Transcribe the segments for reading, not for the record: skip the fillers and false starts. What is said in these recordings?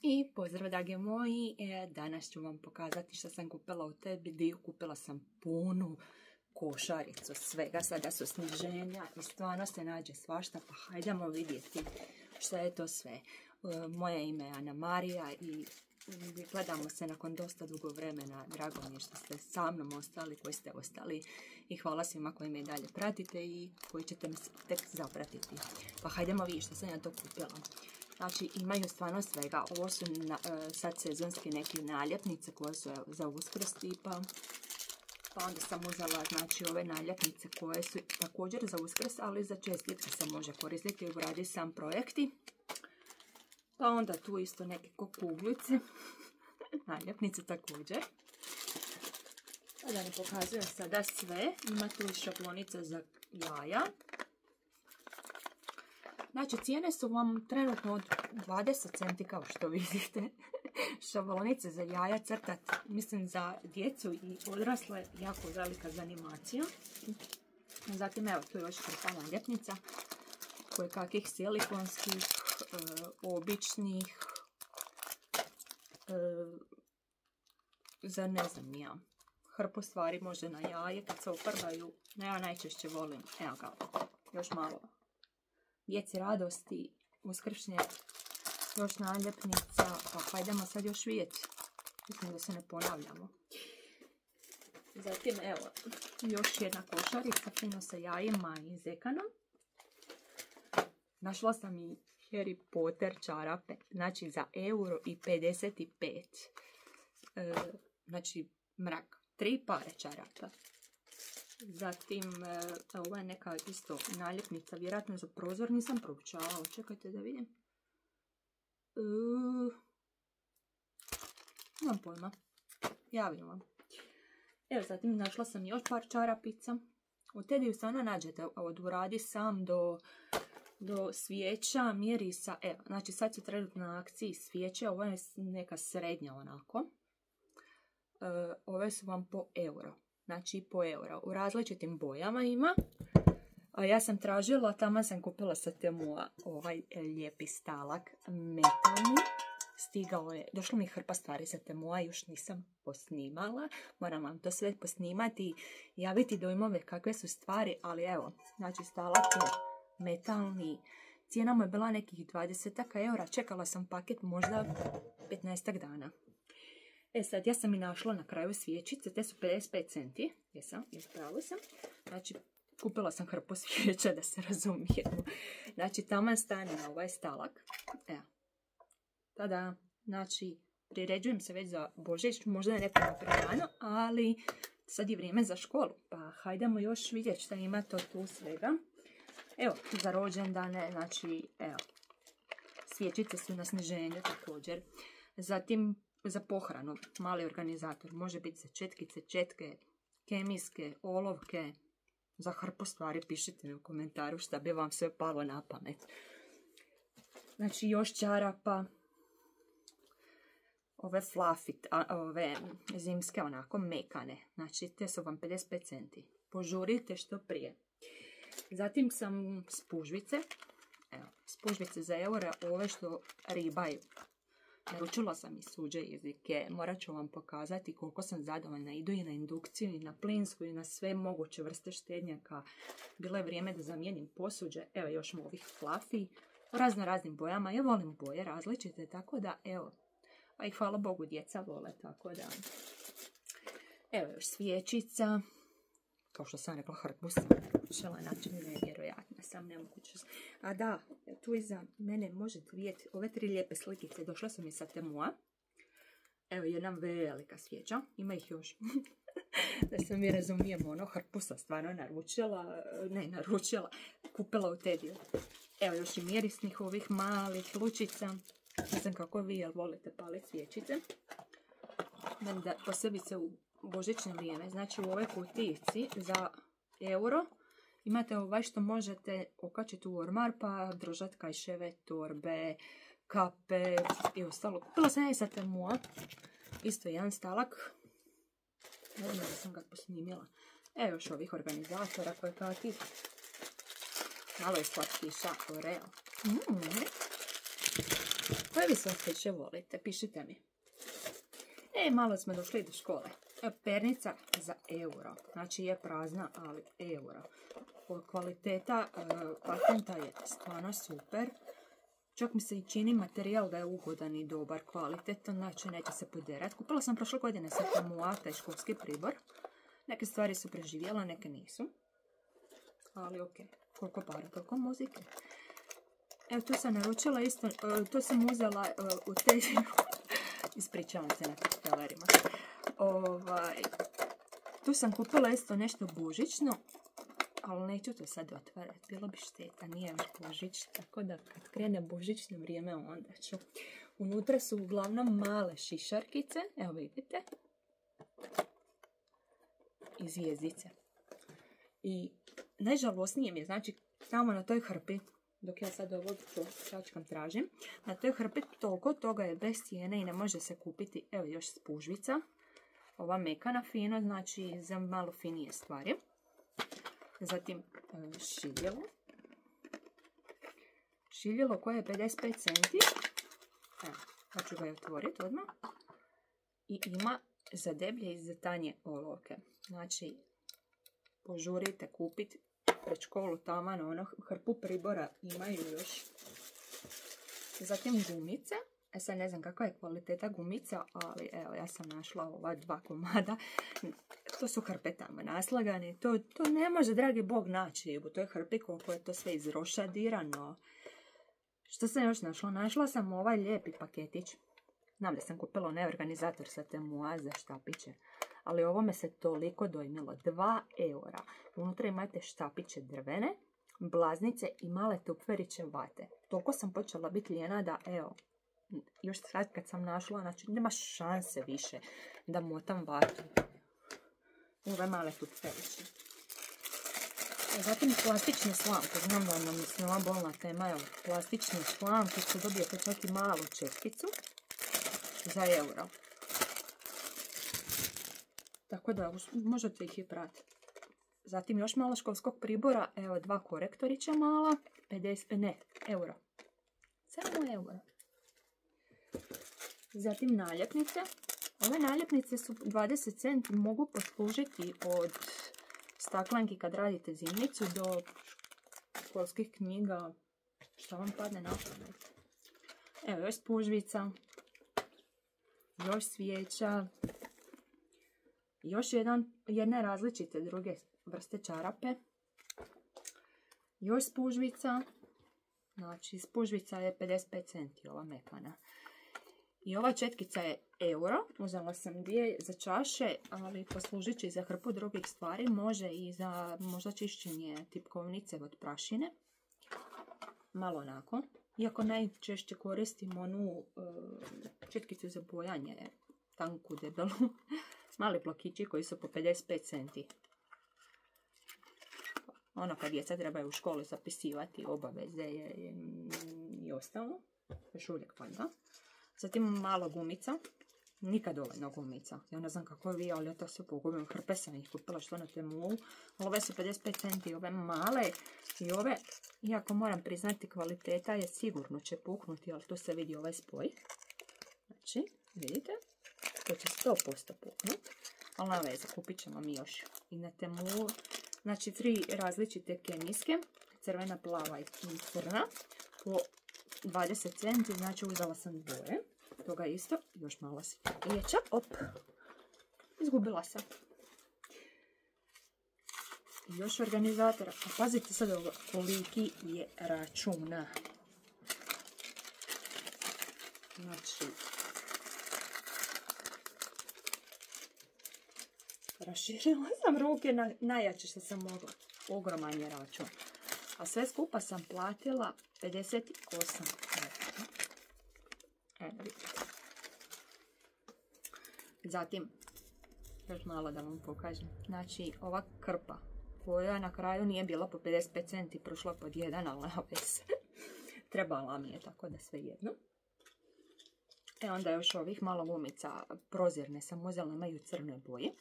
I pozdrav dragi moji, danas ću vam pokazati što sam kupila u Tebi. Kupila sam punu košaricu svega, sada su sniženja i stvarno se nađe svašta, pa hajdemo vidjeti što je to sve. Moje ime je Ana Marija i gledamo se nakon dosta dugo vremena. Drago mi je što ste sa mnom ostali, koji ste ostali, i hvala svima koji me i dalje pratite i koji ćete me tek zapratiti. Pa hajdemo vidjeti što sam ja to kupila. Znači, imaju stvarno svega. Ovo su sad sezonske neke naljepnice koje su za Uskrs tipa. Pa onda sam uzela, znači, ove naljepnice koje su također za Uskrs, ali za čestitke se može koristiti u radi sam projekti. Pa onda tu isto neke kuglice, naljepnice također. Pa da ne pokazujem sada sve, ima tu i šablonice za jaja. Znači, cijene su vam trenutno od 20 centi, kao što vidite. Šablonice za jaja crtat, mislim za djecu i odrasle, jako velika zanimacija. Zatim, evo, tu je još hrpa naljepnica, koje kakvih silikonskih, običnih, za ne znam ja, hrpu stvari može na jaje kad se oprdaju. Ja najčešće volim, evo ga, još malo djeci radosti, uskršnje, još naljepnica, pa hajdemo sad još vidjeti. Mislim da se ne ponavljamo. Zatim, evo, još jedna košarica, fino sa jajima i zekanom. Našla sam i Harry Potter čarape, znači za €1,55. Znači, mrak, 3 pare čarapa. Zatim, ovo je neka isto naljepnica, vjerojatno za prozor, nisam proučavala, čekajte da vidim. Nemam pojma, javim vam. Evo, zatim našla sam još par čarapica. U Tediju stvarno nađete od uradi sam do svijeća, mirisa. Evo, znači sad su trenutno na akciji svijeće, ovo je neka srednja onako. Ove su vam po euro. Znači po euro. U različitim bojama ima. A ja sam tražila, tamo sam kupila sa Temua ovaj lijepi stalak metalni. Stigao je, došlo mi hrpa stvari sa Temua, još nisam posnimala. Moram vam to sve posnimati i javiti dojmove kakve su stvari, ali evo, znači stalak je metalni. Cijena mu je bila nekih 20 eura, čekala sam paket možda 15 dana. E sad, ja sam i našla na kraju svijećice, te su 55 centi, jesam, ispravila sam. Znači, kupila sam hrpu svijeća, da se razumijemo. Znači, taman stane na ovaj stalak. Evo. Tada, znači, priređujem se već za Božić, možda je nepuno prerano, ali sad je vrijeme za školu. Pa hajdemo još vidjeti šta ima to tu svega. Evo, za rođendane, znači, evo, svijećice su na sniženju također. Zatim, za pohranu, mali organizator, može biti za četkice, četke, kemijske, olovke, za hrpu stvari, pišite mi u komentaru šta bi vam sve palo na pamet. Znači, još čarapa, ove fluffy, ove zimske onako mekane, znači te su vam 55 centi. Požurite što prije. Zatim sam spužvice, evo, spužvice za eura, ove što ribaju. Naručila sam i suđe iz Ikee, morat ću vam pokazati koliko sam zadovoljna. Idu i na indukciju, i na plinsku, i na sve moguće vrste štednjaka. Bilo je vrijeme da zamijenim posuđe. Evo još ovih fluffy, raznim bojama. Ja volim boje različite, tako da evo. A i hvala Bogu djeca vole, tako da. Evo još svijećica. Kao što sam rekla, hrpu sam naručila, znači nevjerojatna sam, nemoguće. A da, tu iza mene možete vidjeti ove 3 lijepe slikice, došla su mi sa Temua. Evo jedna velika svijeća, ima ih još. Da se mi razumijemo, ono, hrpu sam stvarno naručila, kupila u Tediju. Evo još i mirisnih ovih malih lučica. Ne znam kako vi, jel volite paliti svijećice. Da posebice u božićno vrijeme, znači u ovoj kutijici za euro imate ovaj što možete okačiti u ormar pa držati kajševe, torbe, kape i ostalo. Kupila sam ja i sa Temua, isto jedan stalak, ne znam da sam ga posnimila. Evo još ovih organizatora koje kakvih, malo je slatkiša Oreo. Koje vi slatkiše volite? Pišite mi. Malo smo došli do škole. Pernica za euro. Znači je prazna, ali euro. Kvaliteta patenta je stvarno super. Čak mi se i čini materijal da je ugodan i dobar, kvalitetan, znači neće se poderati. Kupila sam prošle godine sa Temu taj školski pribor. Neke stvari su preživjela, neke nisu. Ali ok, koliko para, koliko muzike. Evo, tu sam naručila isto, to sam uzela u Tesiju. Ispričavam se na tekstelerima. Tu sam kupila isto nešto božićno, ali neću to sad otvarati. Bilo bi šteta, nije još božić, tako da kad krene božićno vrijeme onda ću. Unutra su uglavnom male šišarkice, evo vidite, i zvijezdice. I najžalosnije mi je, znači, tamo na toj hrpi, dok ja sad ovo čačkam tražim, na toj hrpi toliko toga je bez cijene i ne može se kupiti. Evo još spužvica, ova mekana fino, znači za malo finije stvari. Zatim šiljelo. Šiljelo koje je 55 centi. Evo, pa ću ga je otvoriti odmah. I ima za deblje i za tanje olovke. Znači, požurite kupiti pred školu taman, ono hrpu pribora imaju još. Zatim gumice. Sad ne znam kakva je kvaliteta gumica, ali evo, ja sam našla ova 2 komada. To su hrpe tamo naslagane. To ne može, dragi Bog, naći u toj hrpi koliko je to sve izrošadirano. Što sam još našla? Našla sam ovaj lijepi paketić. Znam da sam kupila onaj organizator sa Temua za štapiće. Ali ovo me se toliko dojmilo. 2 eura. Unutra imate štapiće drvene, blaznice i male tupferiće vate. Toliko sam počela biti lijena da, evo, još sad kad sam našla, znači nema šanse više da motam vatu. Ove male tupferiće. Zatim plastične slamke. Znam da nam je ova bolna tema, evo, plastične slamke, što dobijete čak i malu četkicu za euro. Tako da možete ih i pratiti. Zatim još malo školskog pribora. Evo 2 korektorića mala. 50, ne, euro. Samo euro. Zatim naljepnice. Ove naljepnice su 20 centi. Mogu poslužiti od staklanki kad radite zimnicu do školskih knjiga. Što vam padne na pamet. Evo još spužvica. Još svijeća. Još jedne različite druge vrste čarape. Još spužvica. Znači, spužvica je 55 centi, ova mekana. I ova četkica je euro. Uzela sam 2 za čaše, ali poslužit će i za hrpu drugih stvari. Može i za možda čišćenje tipkovnice od prašine. Malo onako. Iako najčešće koristim onu četkicu za bojanje, tanku, debelu. Mali blokići koji su po 55 centi. Ono kad djeca trebaju u školi zapisivati obaveze i ostalo. Još uvijek valjda. Zatim malo gumica. Nikad dovoljno gumica. Ja ne znam kako vi, ali ja to sve pogubim. Hrpe sam ih kupila što na Temu. Ove su 55 centi, ove male. I ove, iako moram priznati, kvaliteta je sigurno će puknuti, ali tu se vidi ovaj spoj. Znači, vidite? To će 100% puknuti. Ali na veze, kupit ćemo mi još. I na Temu, znači 3 različite kemijske. Crvena, plava i crna. Po 20 centi, znači uzela sam 2. Toga isto, još malo svijeća. Op, izgubila sam. I još organizatora. A pazite sad ovo, koliki je računa. Znači, raširila sam ruke na najjače što sam mogla. Ogroman je račun. A sve skupa sam platila 58 eura. Evo vidite. Zatim, još malo da vam pokažem. Znači, ova krpa koja na kraju nije bila po 55 centi, prošla pod 1, ali nema veze. Trebala mi je, tako da sve jedno. Onda još ovih malo gumica prozirne sam uzela, imaju crne boje.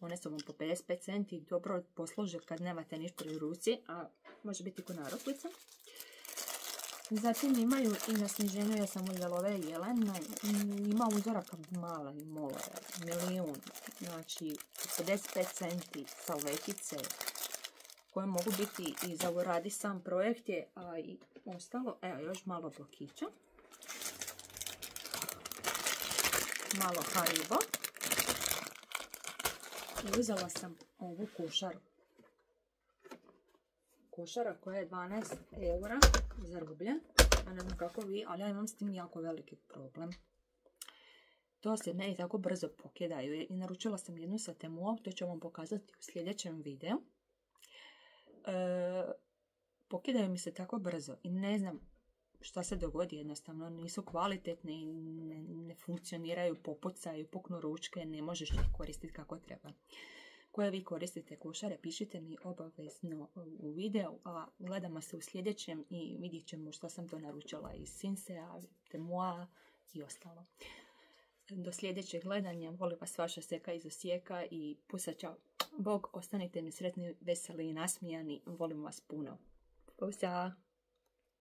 One su vam po 55 centi, dobro posluže kad nemate ništa u ruci, a može biti ko narukvica. Zatim imaju i na sniženju, ja sam uzela ove jelene, ima uzoraka mala i mola, milijun, znači 55 centi salvetice koje mogu biti i za uradi sam projekt je, a i ostalo, evo još malo blokića, malo Haribo i uzela sam ovu košaru. Košara koja je 12 eura za rublje. Ja ne znam kako vi, ali ja imam s tim jako veliki problem. To se ne tako brzo pokidaju. I naručila sam jednu sa Temua, to ću vam pokazati u sljedećem videu. Pokidaju mi se tako brzo i ne znam šta se dogodi, jednostavno nisu kvalitetne i ne funkcioniraju, popucaju, puknu ručke, ne možeš ih koristiti kako treba. Koje vi koristite košare, pišite mi obavezno u videu, a gledamo se u sljedećem i vidjet ćemo što sam to naručila iz Sinsea, Temua i ostalo. Do sljedećeg gledanja, volim vas vaša Seka iz Osijeka i pusača. Bog, ostanite mi sretni, veseli i nasmijani, volim vas puno. Pusa!